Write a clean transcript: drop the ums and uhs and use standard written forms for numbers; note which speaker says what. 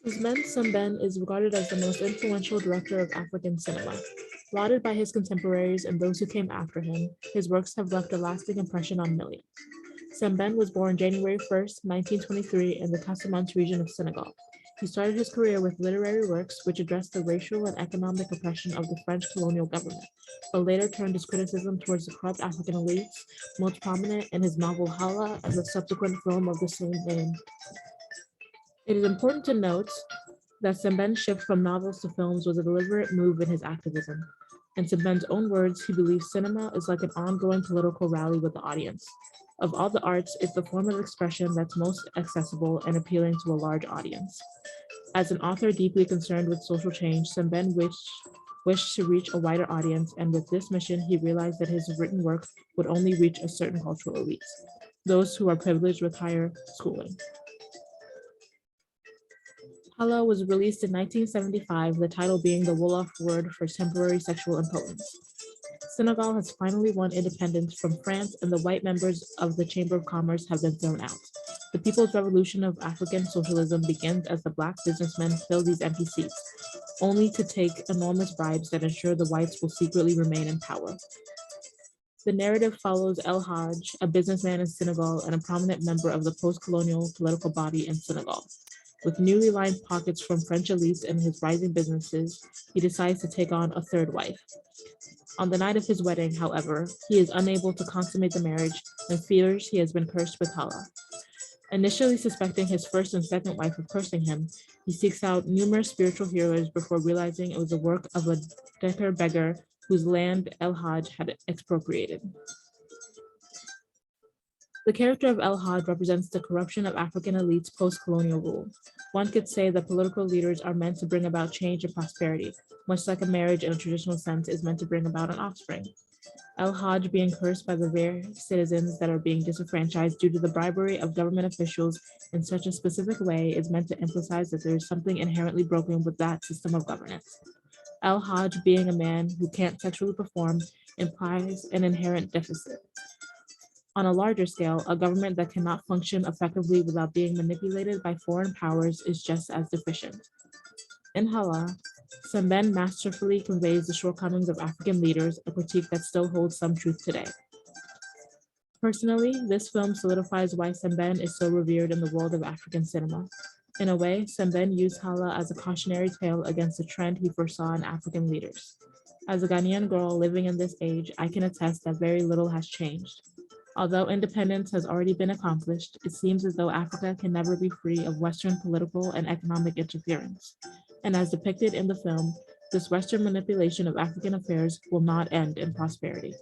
Speaker 1: Ousmane Sembène is regarded as the most influential director of African cinema. Lauded by his contemporaries and those who came after him, his works have left a lasting impression on millions. Sembène was born January 1st, 1923 in the Casamance region of Senegal. He started his career with literary works which addressed the racial and economic oppression of the French colonial government, but later turned his criticism towards the corrupt African elites, most prominent in his novel Xala and the subsequent film of the same name. It is important to note that Sembène's shift from novels to films was a deliberate move in his activism. In Sembène's own words, he believes cinema is like an ongoing political rally with the audience. Of all the arts, it's the form of expression that's most accessible and appealing to a large audience. As an author deeply concerned with social change, Sembène wished to reach a wider audience, and with this mission, he realized that his written work would only reach a certain cultural elite, those who are privileged with higher schooling. Hello was released in 1975, the title being the Wolof word for temporary sexual impotence. Senegal has finally won independence from France, and the white members of the Chamber of Commerce have been thrown out. The People's Revolution of African Socialism begins as the Black businessmen fill these empty seats, only to take enormous bribes that ensure the whites will secretly remain in power. The narrative follows El Hajj, a businessman in Senegal and a prominent member of the post-colonial political body in Senegal. With newly lined pockets from French elites and his rising businesses, he decides to take on a third wife. On the night of his wedding, however, he is unable to consummate the marriage and fears he has been cursed with Hala. Initially suspecting his first and second wife of cursing him, he seeks out numerous spiritual healers before realizing it was the work of a Decker beggar whose land El Hajj had expropriated. The character of El Hajj represents the corruption of African elites post-colonial rule. One could say that political leaders are meant to bring about change and prosperity, much like a marriage in a traditional sense is meant to bring about an offspring. El Hajj being cursed by the very citizens that are being disenfranchised due to the bribery of government officials in such a specific way is meant to emphasize that there is something inherently broken with that system of governance. El Hajj being a man who can't sexually perform implies an inherent deficit. On a larger scale, a government that cannot function effectively without being manipulated by foreign powers is just as deficient. In Hala, Sembène masterfully conveys the shortcomings of African leaders, a critique that still holds some truth today. Personally, this film solidifies why Sembène is so revered in the world of African cinema. In a way, Sembène used Hala as a cautionary tale against the trend he foresaw in African leaders. As a Ghanaian girl living in this age, I can attest that very little has changed. Although independence has already been accomplished, it seems as though Africa can never be free of Western political and economic interference. And as depicted in the film, this Western manipulation of African affairs will not end in prosperity.